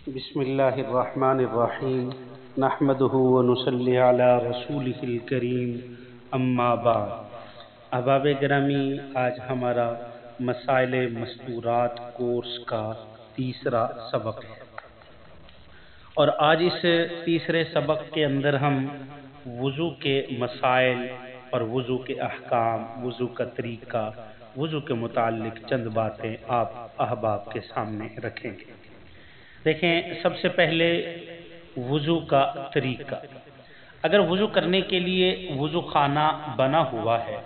بسم اللہ الرحمن الرحیم نحمدہ ونصلی علی رسولہ الکریم اما بعد۔ احباب گرامی، آج ہمارا مسائل مستورات کورس کا تیسرا سبق ہے، اور آج اس تیسرے سبق کے اندر ہم وضو کے مسائل اور وضو کے احکام، وضو کا طریقہ، وضو کے متعلق چند باتیں آپ احباب کے سامنے رکھیں گے۔ دیکھیں، سب سے پہلے وضو کا طریقہ۔ اگر وضو کرنے کے لیے وضو خانہ بنا ہوا ہے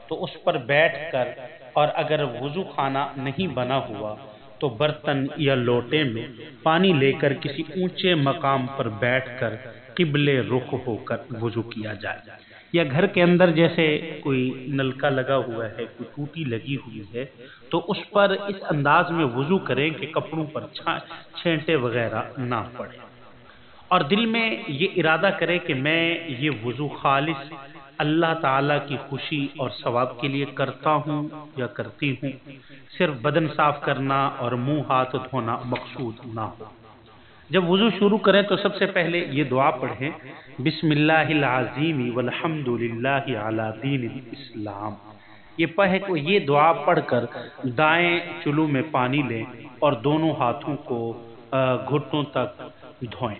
تو اس پر بیٹھ کر، اور اگر وضو خانہ نہیں بنا ہوا تو برتن یا لوٹے میں پانی لے کر کسی اونچے مقام پر بیٹھ کر قبلے رخ ہو کر وضو کیا جائے، یا گھر کے اندر جیسے کوئی نلکا لگا ہوا ہے، کوئی ٹوٹی لگی ہوئی ہے تو اس پر اس انداز میں وضو کریں کہ کپڑوں پر چھینٹے وغیرہ نہ پڑے، اور دل میں یہ ارادہ کرے کہ میں یہ وضو خالص اللہ تعالیٰ کی خوشی اور ثواب کے لیے کرتا ہوں یا کرتی ہوں، صرف بدن صاف کرنا اور منہ ہاتھ دھونا مقصود نہ ہو۔ جب وضو شروع کریں تو سب سے پہلے یہ دعا پڑھیں، بسم اللہ العظیم والحمد للہ علی دین الاسلام۔ یہ دعا پڑھ کر دائیں چلو میں پانی لیں اور دونوں ہاتھوں کو گھٹنوں تک دھوئیں۔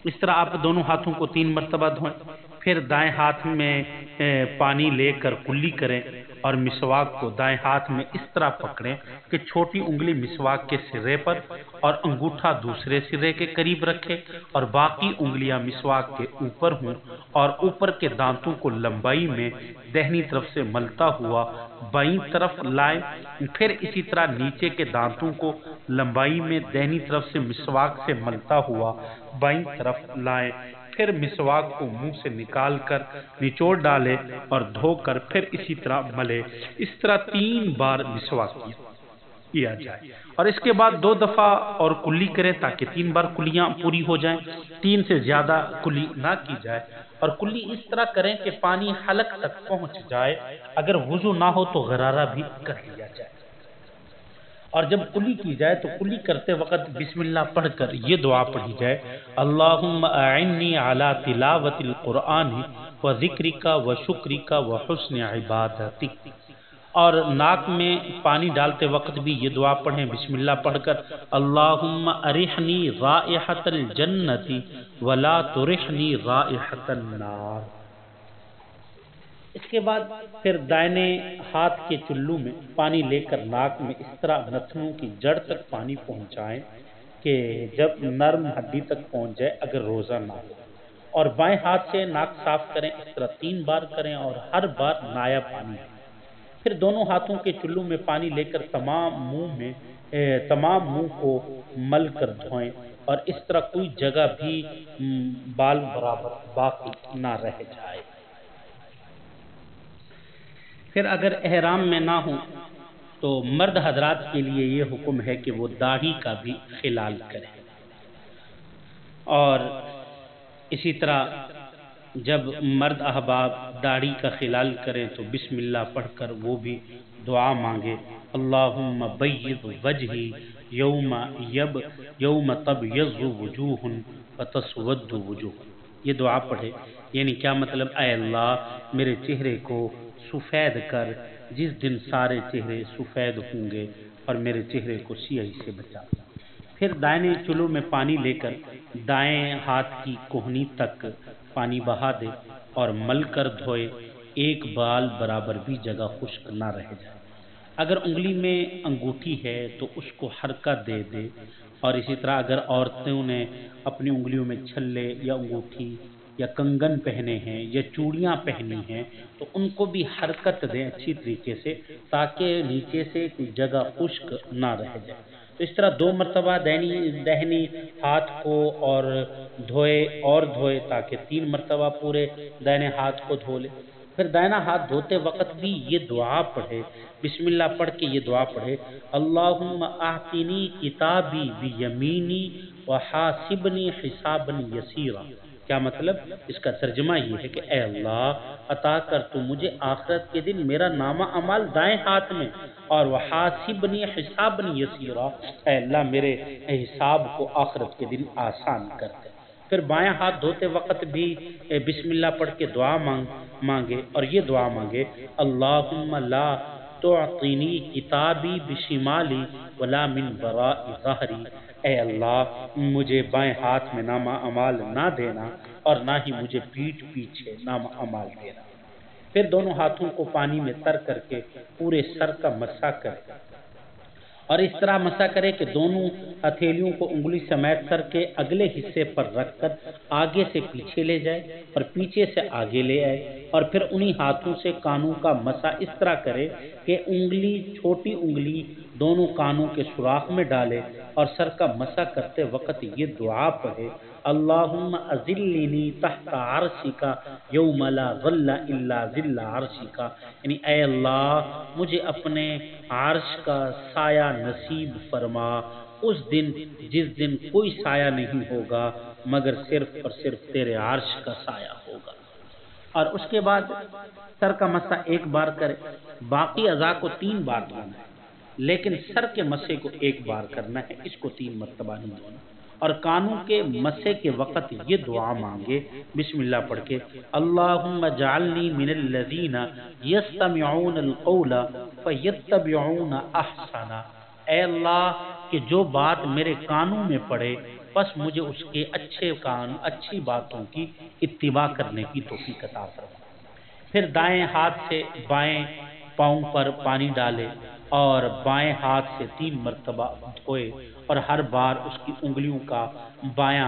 اس طرح آپ دونوں ہاتھوں کو 3 مرتبہ دھوئیں، پھر دائیں ہاتھ میں پانی لے کر کلی کریں اور مسواک کو دائیں ہاتھ میں اس طرح پکڑیں کہ چھوٹی انگلی مسواک کے سرے پر اور انگوٹھا دوسرے سرے کے قریب رکھیں، اور باقی انگلیاں مسواک کے اوپر ہوں، اور اوپر کے دانتوں کو لمبائی میں دہنی طرف سے ملتا ہوا بائیں طرف لائیں، پھر اسی طرح نیچے کے دانتوں کو لمبائی میں دہنی طرف سے مسواک سے ملتا ہوا بائیں طرف لائیں، پھر مسواک کو منہ سے نکال کر نچوڑ ڈالے اور دھو کر پھر اسی طرح ملے۔ اس طرح 3 بار مسواک کیا جائے، اور اس کے بعد 2 دفعہ اور کلی کریں تاکہ 3 بار کلیاں پوری ہو جائیں، 3 سے زیادہ کلی نہ کی جائے، اور کلی اس طرح کریں کہ پانی حلق تک پہنچ جائے۔ اگر وضو نہ ہو تو غرارہ بھی کر لیا جائے، اور جب کلی کی جائے تو کلی کرتے وقت بسم اللہ پڑھ کر یہ دعا پڑھی جائے، اللہم اعنی علی تلاوت القرآن و ذکرک و شکرک و حسن عبادتک۔ اور ناک میں پانی ڈالتے وقت بھی یہ دعا پڑھیں، بسم اللہ پڑھ کر، اللہم ارحنی رائحۃ الجنت ولا ترحنی رائحۃ النار۔ اس کے بعد پھر دائنے ہاتھ کے چلو میں پانی لے کر ناک میں اس طرح نتنوں کی جڑ تک پانی پہنچائیں کہ جب نرم ہڈی تک پہنچ جائے، اگر روزہ نہ ہو، اور بائیں ہاتھ سے ناک صاف کریں۔ اس طرح 3 بار کریں اور ہر بار نایا پانی لیں۔ پھر دونوں ہاتھوں کے چلو میں پانی لے کر تمام منہ کو مل کر دھوئیں، اور اس طرح کوئی جگہ بھی بال برابر باقی نہ رہ جائے۔ پھر اگر احرام میں نہ ہوں تو مرد حضرات کے لیے یہ حکم ہے کہ وہ داڑھی کا بھی خلال کریں، اور اسی طرح جب مرد احباب داڑھی کا خلال کریں تو بسم اللہ پڑھ کر وہ بھی دعا مانگے، اللہم بیض وجہی یوم تبیض وجوہ وتسود وجوہ۔ یہ دعا پڑھے، یعنی کیا مطلب، اے اللہ میرے چہرے کو سفید کر جس دن سارے چہرے سفید ہوں گے، اور میرے چہرے کو سیاہی سے بچا۔ پھر دائیں چلو میں پانی لے کر دائیں ہاتھ کی کوہنی تک پانی بہا دے اور مل کر دھوئے، 1 بال برابر بھی جگہ خشک نہ رہ جائے۔ اگر انگلی میں انگوٹھی ہے تو اس کو حرکت دے دے، اور اسی طرح اگر عورتوں نے اپنی انگلیوں میں چھلے یا انگوٹھی یا کنگن پہنے ہیں یا چوڑیاں پہنی ہیں تو ان کو بھی حرکت دیں اچھی طریقے سے، تاکہ نیچے سے کوئی جگہ خشک نہ رہ جائے۔ تو اس طرح 2 مرتبہ دہنی ہاتھ کو اور دھوئے تاکہ 3 مرتبہ پورے دائنے ہاتھ کو دھو لے۔ پھر دائنا ہاتھ دھوتے وقت بھی یہ دعا پڑھے، بسم اللہ پڑھ کے یہ دعا پڑھے، اللہم اعطنی کتابی بیمینی وحاسبنی حسابا یسیرا۔ کیا مطلب؟ اس کا ترجمہ یہ ہے کہ اے اللہ عطا کر تو مجھے آخرت کے دن میرا نامہ اعمال دائیں ہاتھ میں، اور وحاسبنی حسابا یسیرا، اے اللہ میرے حساب کو آخرت کے دن آسان کر دے۔ پھر بائیں ہاتھ دھوتے وقت بھی بسم اللہ پڑھ کے دعا مانگے، اور یہ دعا مانگے اللہم لا تعطینی کتابی بشمالی ولا من وراء ظہری، اے اللہ مجھے بائیں ہاتھ میں نامہ اعمال نہ دینا اور نہ ہی مجھے پیٹھ پیچھے نامہ اعمال دینا۔ پھر دونوں ہاتھوں کو پانی میں تر کر کے پورے سر کا مسح کرے، اور اس طرح مسح کرے کہ دونوں ہتھیلیوں کو انگلی سمیت سر کے اگلے حصے پر رکھ کر آگے سے پیچھے لے جائے اور پیچھے سے آگے لے آئے، اور پھر انہی ہاتھوں سے کانوں کا مسح اس طرح کرے کہ چھوٹی انگلی دونوں کانوں کے سوراخ میں ڈالے، اور سر کا مسح کرتے وقت یہ دعا پڑھے اللہم اذلنی تحت عرشک یوم لا ظل الا ظل عرشک، یعنی اے اللہ مجھے اپنے عرش کا سایہ نصیب فرما اس دن جس دن کوئی سایہ نہیں ہوگا مگر صرف اور صرف تیرے عرش کا سایہ ہوگا۔ اور اس کے بعد سر کا مسح ایک بار کرے، باقی اعضاء کو 3 بار دھونا ہے، لیکن سر کے مسح کو ایک بار کرنا ہے، اس کو 3 مرتبہ نہیں دھونا۔ اور کانوں کے مسح کے وقت یہ دعا مانگے بسم اللہ پڑھ کے اللہم اجعلنی من الذین یستمعون القول فیتبعون احسنہ، اے اللہ کہ جو بات میرے کانوں میں پڑے بس مجھے اس کے اچھی باتوں کی اتباع کرنے کی توفیق عطا فرما۔ پھر دائیں ہاتھ سے بائیں پاؤں پر پانی ڈالے اور بائیں ہاتھ سے 3 مرتبہ دھوئے، اور ہر بار اس کی انگلیوں کا بائیں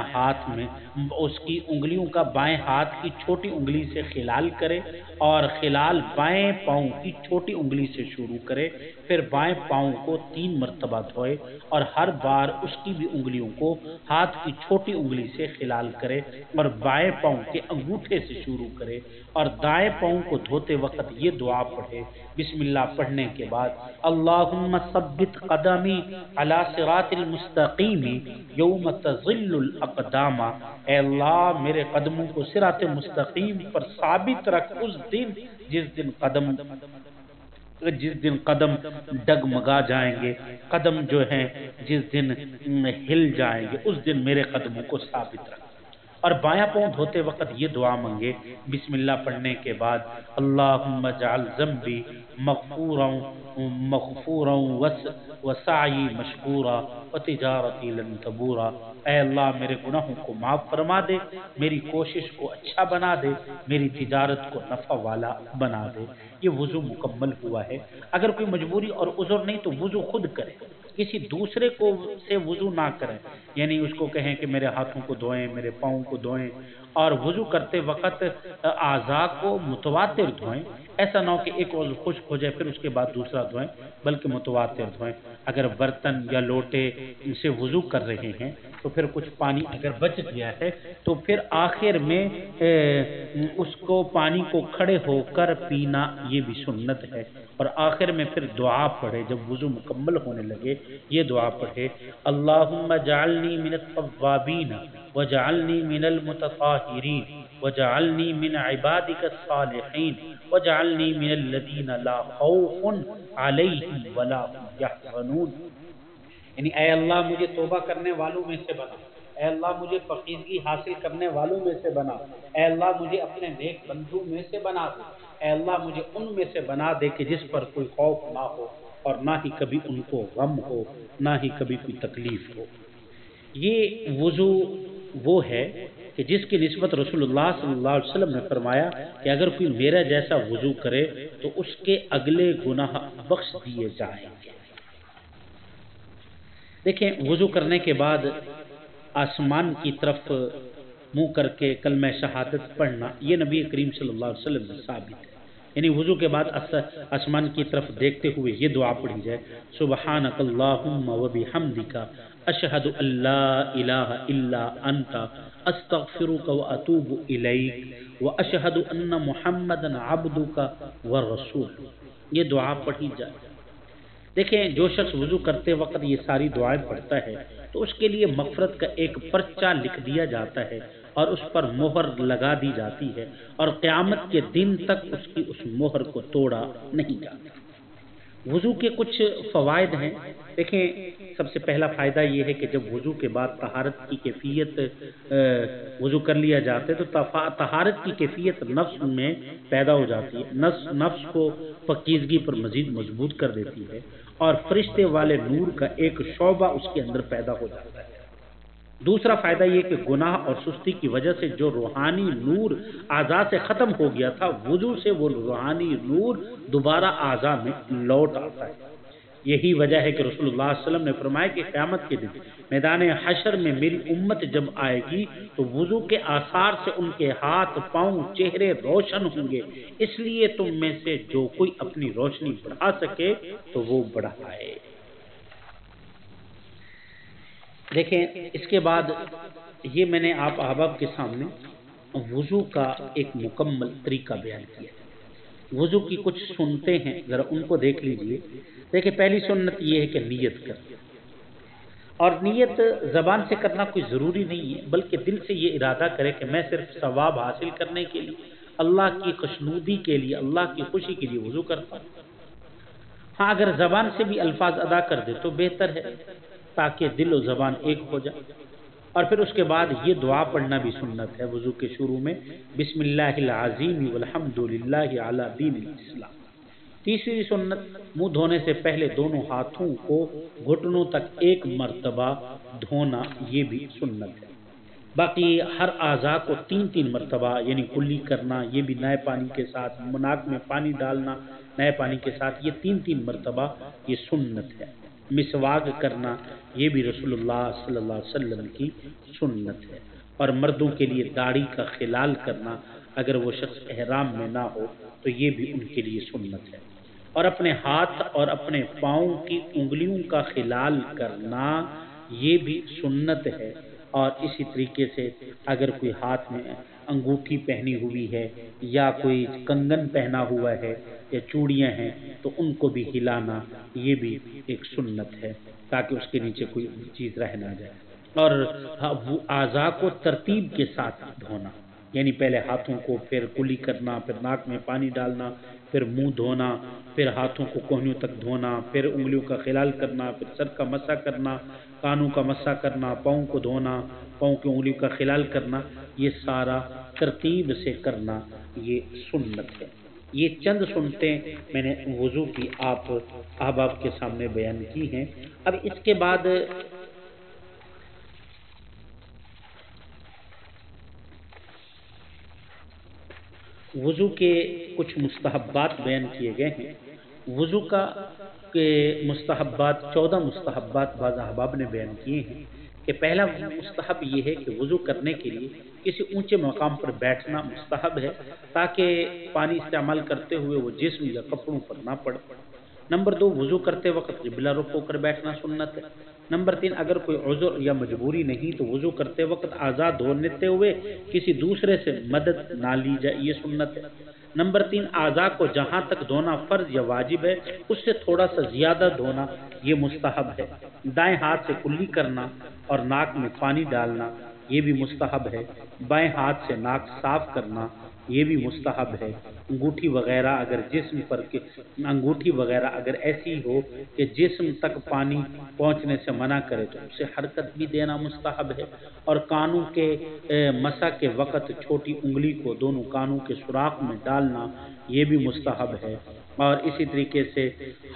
ہاتھ کی چھوٹی انگلی سے خلال کرے، اور خلال بائیں پاؤں کی چھوٹی انگلی سے شروع کرے، پھر بائیں پاؤں کو 3 مرتبہ دھوئے، اور ہر بار اس کی بھی انگلیوں کو ہاتھ کی چھوٹی انگلی سے خلال کرے، اور بائیں پاؤں کے انگوٹھے سے شروع کرے، اور دائیں پاؤں کو دھوتے وقت یہ دعا پڑھے بسم اللہ پڑھنے کے بعد اللہم ثبت قدمی علی صراط المستقیم یوم تزل الاقدام، اے اللہ میرے قدموں کو صراط مستقیم پر ثابت رکھ اس دن جس دن قدم ڈگمگا جائیں گے، قدم جو ہیں جس دن ہل جائیں گے، اس دن میرے قدموں کو ثابت رکھ۔ اور بایاں پاؤں دھوتے وقت یہ دعا مانگے بسم اللہ پڑھنے کے بعد اللہم اجعل ذنبی مغفورا وسعی مشکورا وتجارتی لن تبورا، اے اللہ میرے گناہوں کو معاف فرما دے، میری کوشش کو اچھا بنا دے، میری تجارت کو نفع والا بنا دے۔ یہ وضو مکمل ہوا ہے۔ اگر کوئی مجبوری اور عذر نہیں تو وضو خود کرے، کسی دوسرے کو سے وضو نہ کریں، یعنی اس کو کہیں کہ میرے ہاتھوں کو دھوئیں، میرے پاؤں کو دھوئیں، اور وضو کرتے وقت اعضاء کو متواتر دھوئیں، ایسا نہ ہو کہ ایک عضو خشک ہو جائے پھر اس کے بعد دوسرا دھوئیں، بلکہ متواتر دھوئیں۔ اگر برتن یا لوٹے سے وضو کر رہے ہیں تو پھر کچھ پانی اگر بچ گیا ہے تو پھر آخر میں اس کو پانی کو کھڑے ہو کر پینا، یہ بھی سنت ہے۔ اور آخر میں پھر دعا پڑھے، جب وضو مکمل ہونے لگے یہ دعا پڑھے اللہم اجعلنی من التوابین وجعلنی من المتطہرین وجعلنی من عبادک الصالحین وجعلنی من الذین لا خوف علیہم ولا هم یحزنون، یعنی اے اللہ مجھے توبہ کرنے والوں میں سے بنا، اے اللہ مجھے پاکیزگی حاصل کرنے والوں میں سے بنا، اے اللہ مجھے اپنے نیک بندوں میں سے بنا دے، اے اللہ مجھے ان میں سے بنا دے کہ جس پر کوئی خوف نہ ہو اور نہ ہی کبھی ان کو غم ہو، نہ ہی کبھی کوئی تکلیف ہو۔ یہ وضو وہ ہے کہ جس کی نسبت رسول اللہ صلی اللہ علیہ وسلم نے فرمایا کہ اگر کوئی میرا جیسا وضو کرے تو اس کے اگلے گناہ بخش دیے جائیں گے۔ دیکھیں وضو کرنے کے بعد آسمان کی طرف منہ کر کے کلمہ شہادت پڑھنا یہ نبی کریم صلی اللہ علیہ وسلم سے ثابت ہے، یعنی وضو کے بعد آسمان کی طرف دیکھتے ہوئے یہ دعا پڑھی جائے سبحانک اللہم وبحمدک اشہد ان لا الہ الا انت استغفرک واتوب الیک واشہد ان محمدا عبدک ورسولک، یہ دعا پڑھی جائے۔ دیکھیں جو شخص وضو کرتے وقت یہ ساری دعائیں پڑھتا ہے تو اس کے لیے مغفرت کا ایک پرچہ لکھ دیا جاتا ہے اور اس پر مہر لگا دی جاتی ہے اور قیامت کے دن تک اس مہر کو توڑا نہیں جاتا۔ وضو کے کچھ فوائد ہیں۔ دیکھیں، سب سے پہلا فائدہ یہ ہے کہ جب وضو کے بعد طہارت کی کیفیت وضو کر لیا جاتا ہے تو طہارت کی کیفیت نفس میں پیدا ہو جاتی ہے، نفس کو پاکیزگی پر مزید مضبوط کر دیتی ہے اور فرشتے والے نور کا ایک شعبہ اس کے اندر پیدا ہو جاتا ہے۔ دوسرا فائدہ یہ کہ گناہ اور سستی کی وجہ سے جو روحانی نور اعضاء سے ختم ہو گیا تھا، وضو سے وہ روحانی نور دوبارہ اعضاء میں لوٹ آتا ہے۔ یہی وجہ ہے کہ رسول اللہ صلی اللہ علیہ وسلم نے فرمایا کہ قیامت کے دن میدان حشر میں میری امت جب آئے گی تو وضو کے آثار سے ان کے ہاتھ، پاؤں، چہرے روشن ہوں گے، اس لیے تم میں سے جو کوئی اپنی روشنی بڑھا سکے تو وہ بڑھائے۔ دیکھیں، اس کے بعد یہ میں نے آپ احباب کے سامنے وضو کا ایک مکمل طریقہ بیان کیا۔ وضو کی کچھ سنتیں ہیں، ذرا ان کو دیکھ لیجئے۔ دیکھیں، پہلی سنت یہ ہے کہ نیت کر، اور نیت زبان سے کرنا کوئی ضروری نہیں ہے، بلکہ دل سے یہ ارادہ کرے کہ میں صرف ثواب حاصل کرنے کے لیے، اللہ کی خوشنودی کے لیے، اللہ کی خوشی کے لیے وضو کرتا ہوں۔ ہاں، اگر زبان سے بھی الفاظ ادا کر دے تو بہتر ہے، تاکہ دل و زبان ایک ہو جائے۔ اور پھر اس کے بعد یہ دعا پڑھنا بھی سنت ہے وضو کے شروع میں، بسم اللہ العظیم والحمد للہ علی دین الاسلام۔ تیسری سنت، منہ دھونے سے پہلے دونوں ہاتھوں کو گھٹنوں تک ایک مرتبہ دھونا، یہ بھی سنت ہے۔ باقی ہر اعضاء کو 3 مرتبہ یعنی کلی کرنا، یہ بھی نئے پانی کے ساتھ، ناک میں پانی ڈالنا نئے پانی کے ساتھ، یہ 3 مرتبہ یہ سنت ہے۔ مسواک کرنا، یہ بھی رسول اللہ صلی اللہ علیہ وسلم کی سنت ہے۔ اور مردوں کے لیے داڑھی کا خلال کرنا، اگر وہ شخص احرام میں نہ ہو تو یہ بھی ان کے لیے سنت ہے۔ اور اپنے ہاتھ اور اپنے پاؤں کی انگلیوں کا خلال کرنا، یہ بھی سنت ہے۔ اور اسی طریقے سے اگر کوئی ہاتھ میں انگوٹھی پہنی ہوئی ہے یا کوئی کنگن پہنا ہوا ہے یا چوڑیاں ہیں تو ان کو بھی ہلانا، یہ بھی ایک سنت ہے، تاکہ اس کے نیچے کوئی چیز رہ نہ جائے۔ اور اعضاء کو ترتیب کے ساتھ دھونا، یعنی پہلے ہاتھوں کو، پھر کلی کرنا، پھر ناک میں پانی ڈالنا، پھر منہ دھونا، پھر ہاتھوں کو کوہنیوں تک دھونا، پھر انگلیوں کا خلال کرنا، پھر سر کا مسح کرنا، کانوں کا مسح کرنا، پاؤں کو دھونا، پاؤں کی انگلیوں کا خلال کرنا، یہ سارا ترتیب سے کرنا، یہ سنت ہے۔ یہ چند سنتیں میں نے وضو کی آپ احباب کے سامنے بیان کی ہیں۔ اب اس کے بعد وضو کے کچھ مستحبات بیان کیے گئے ہیں۔ وضو کا کے مستحبات 14 مستحبات بعض احباب نے بیان کیے ہیں کہ پہلا مستحب یہ ہے کہ وضو کرنے کے لیے کسی اونچے مقام پر بیٹھنا مستحب ہے، تاکہ پانی استعمال کرتے ہوئے وہ جسم یا کپڑوں پر نہ پڑے۔ نمبر 2، وضو کرتے وقت قبلہ رخ ہو کر بیٹھنا سنت ہے۔ نمبر 3، اگر کوئی عذر یا مجبوری نہیں تو وضو کرتے وقت اعضاء دھوتے ہوئے کسی دوسرے سے مدد نہ لی جائے، یہ سنت ہے۔ نمبر 3، اعضاء کو جہاں تک دھونا فرض یا واجب ہے اس سے تھوڑا سا زیادہ دھونا، یہ مستحب ہے۔ دائیں ہاتھ سے کلی کرنا اور ناک میں پانی ڈالنا، یہ بھی مستحب ہے۔ بائیں ہاتھ سے ناک صاف کرنا، یہ بھی مستحب ہے۔ انگوٹھی وغیرہ اگر ایسی ہو کہ جسم تک پانی پہنچنے سے منع کرے تو اسے حرکت بھی دینا مستحب ہے۔ اور کانوں کے مسح کے وقت چھوٹی انگلی کو دونوں کانوں کے سوراخ میں ڈالنا، یہ بھی مستحب ہے۔ اور اسی طریقے سے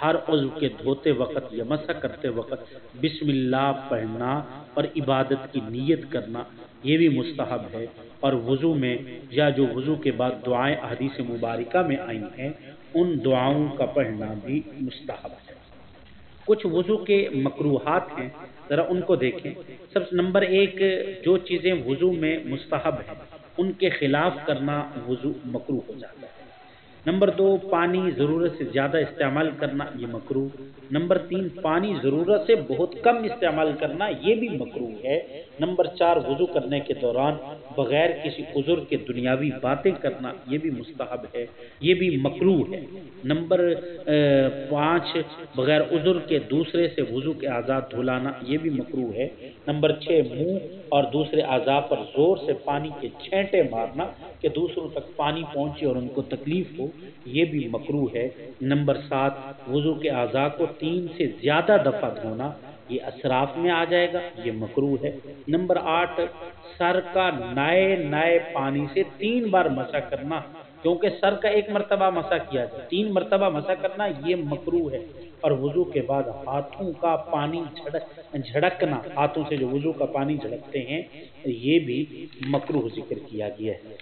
ہر عضو کے دھوتے وقت یا مسح کرتے وقت بسم اللہ پڑھنا اور عبادت کی نیت کرنا، یہ بھی مستحب ہے۔ اور وضو میں یا جو وضو کے بعد دعائیں احادیث مبارکہ میں آئی ہیں، ان دعاؤں کا پڑھنا بھی مستحب ہے۔ کچھ وضو کے مکروہات ہیں، ذرا ان کو دیکھیں۔ نمبر 1، جو چیزیں وضو میں مستحب ہیں ان کے خلاف کرنا وضو مکروہ ہو جاتا ہے۔ نمبر 2 پانی ضرورت سے زیادہ استعمال کرنا، یہ مکروہ۔ نمبر 3 پانی ضرورت سے بہت کم استعمال کرنا، یہ بھی مکروہ ہے۔ نمبر 4 وضو کرنے کے دوران بغیر کسی عذر کے دنیاوی باتیں کرنا، یہ بھی مستحب ہے، یہ بھی مکروہ ہے۔ نمبر 5 بغیر عذر کے دوسرے سے وضو کے اعضاء دھلانا، یہ بھی مکروہ ہے۔ نمبر 6 منہ اور دوسرے اعضاء پر زور سے پانی کے چھینٹے مارنا کہ دوسروں تک پانی پہنچے اور ان کو تکلیف ہو، یہ بھی مکروہ ہے۔ نمبر 7 وضو کے اعضاء کو 3 سے زیادہ دفعہ دھونا، یہ اسراف میں آ جائے گا، یہ مکروہ ہے۔ نمبر 8 سر کا نئے پانی سے 3 بار مسح کرنا، کیونکہ سر کا 1 مرتبہ مسح کیا جائے، 3 مرتبہ مسح کرنا یہ مکروہ ہے۔ اور وضو کے بعد ہاتھوں کا پانی جھڑکنا، ہاتھوں سے جو وضو کا پانی جھڑکتے ہیں، یہ بھی مکروہ ذکر کیا گیا ہے۔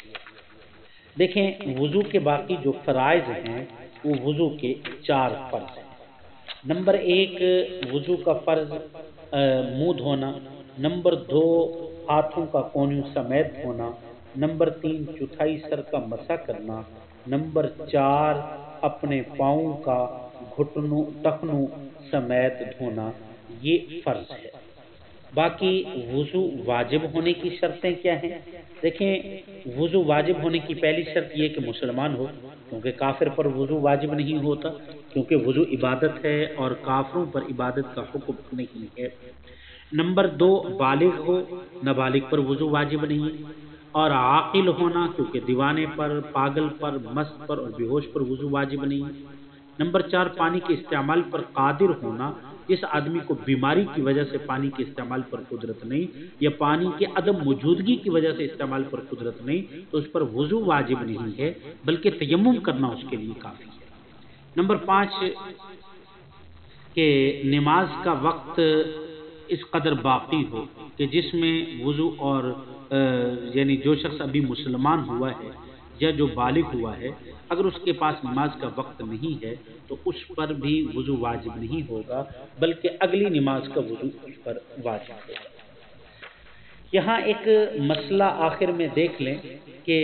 دیکھیں وضو کے باقی جو فرائض ہیں وہ وضو کے 4 فرض ہیں۔ نمبر 1 وضو کا فرض منہ دھونا۔ نمبر 2 ہاتھوں کا کونیوں سمیت دھونا۔ نمبر 3 چوتھائی سر کا مسح کرنا۔ نمبر 4 اپنے پاؤں کا گھٹنوں ٹخنوں سمیت دھونا، یہ فرض ہے۔ باقی وضو واجب ہونے کی شرطیں کیا ہیں؟ دیکھیں وضو واجب ہونے کی پہلی شرط یہ کہ مسلمان ہو، کیونکہ کافر پر وضو واجب نہیں ہوتا، کیونکہ وضو عبادت ہے اور کافروں پر عبادت کا حکم نہیں ہے۔ نمبر 2 بالغ ہو، نابالغ پر وضو واجب نہیں، اور عاقل ہونا، کیونکہ دیوانے پر، پاگل پر، مست پر اور بے ہوش پر وضو واجب نہیں۔ نمبر 4 پانی کے استعمال پر قادر ہونا، جس آدمی کو بیماری کی وجہ سے پانی کے استعمال پر قدرت نہیں یا پانی کے عدم موجودگی کی وجہ سے استعمال پر قدرت نہیں، تو اس پر وضو واجب نہیں ہے، بلکہ تیمم کرنا اس کے لیے کافی ہے۔ نمبر 5 کہ نماز کا وقت اس قدر باقی ہو کہ جس میں وضو اور یعنی جو شخص ابھی مسلمان ہوا ہے یا جو بالغ ہوا ہے، اگر اس کے پاس نماز کا وقت نہیں ہے تو اس پر بھی وضو واجب نہیں ہوگا، بلکہ اگلی نماز کا وضو اس پر واجب ہوگا۔ یہاں ایک مسئلہ آخر میں دیکھ لیں کہ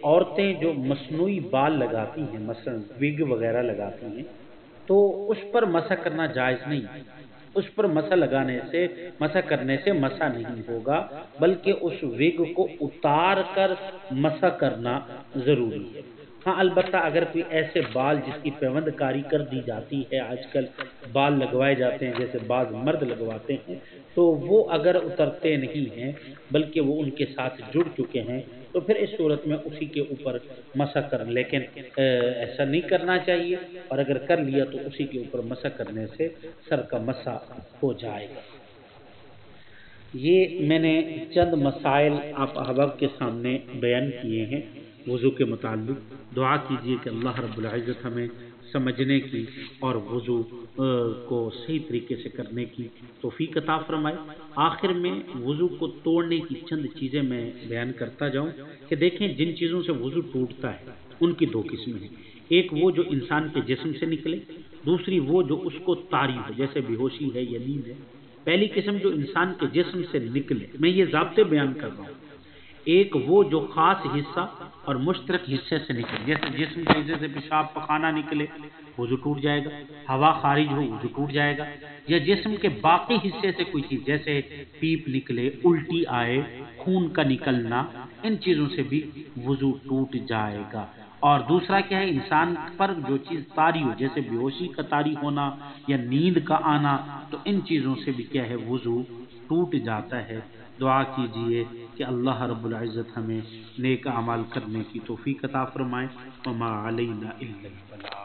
عورتیں جو مصنوعی بال لگاتی ہیں، مثلا وگ وغیرہ لگاتی ہیں، تو اس پر مسح کرنا جائز نہیں، اس پر مسح کرنے سے مسح نہیں ہوگا، بلکہ اس وگ کو اتار کر مسح کرنا ضروری ہے۔ ہاں البتہ اگر کوئی ایسے بال جس کی پیوند کاری کر دی جاتی ہے، آج کل بال لگوائے جاتے ہیں جیسے بعض مرد لگواتے ہیں، تو وہ اگر اترتے نہیں ہیں بلکہ وہ ان کے ساتھ جڑ چکے ہیں تو پھر اس صورت میں اسی کے اوپر مسح کریں، لیکن ایسا نہیں کرنا چاہیے، اور اگر کر لیا تو اسی کے اوپر مسح کرنے سے سر کا مسح ہو جائے گا۔ یہ میں نے چند مسائل آپ احباب کے سامنے بیان کیے ہیں وضو کے متعلق۔ دعا کیجیے کہ اللہ رب العزت ہمیں سمجھنے کی اور وضو کو صحیح طریقے سے کرنے کی توفیق عطا فرمائے۔ آخر میں وضو کو توڑنے کی چند چیزیں میں بیان کرتا جاؤں کہ دیکھیں جن چیزوں سے وضو ٹوٹتا ہے ان کی 2 قسمیں ہیں، ایک وہ جو انسان کے جسم سے نکلے، دوسری وہ جو اس کو طاری ہو، جیسے بے ہوشی ہے یا نیند ہے۔ پہلی قسم جو انسان کے جسم سے نکلے، میں یہ ضابطے بیان کر رہا ہوں، ایک وہ جو خاص حصہ اور مشترک حصے سے نکلے، جیسے جسم کے حصے سے پیشاب پخانہ نکلے وضو ٹوٹ جائے گا، ہوا خارج ہو وضو ٹوٹ جائے گا، یا جسم کے باقی حصے سے کوئی چیز جیسے پیپ نکلے، الٹی آئے، خون کا نکلنا، ان چیزوں سے بھی وضو ٹوٹ جائے گا۔ اور دوسرا کیا ہے، انسان پر جو چیز طاری ہو، جیسے بے ہوشی کا طاری ہونا یا نیند کا آنا، تو ان چیزوں سے بھی کیا ہے وضو ٹوٹ جاتا ہے۔ دعا کیجئے کہ اللہ رب العزت ہمیں نیک اعمال کرنے کی توفیق عطا فرمائے۔ وما علینا الا البلاغ۔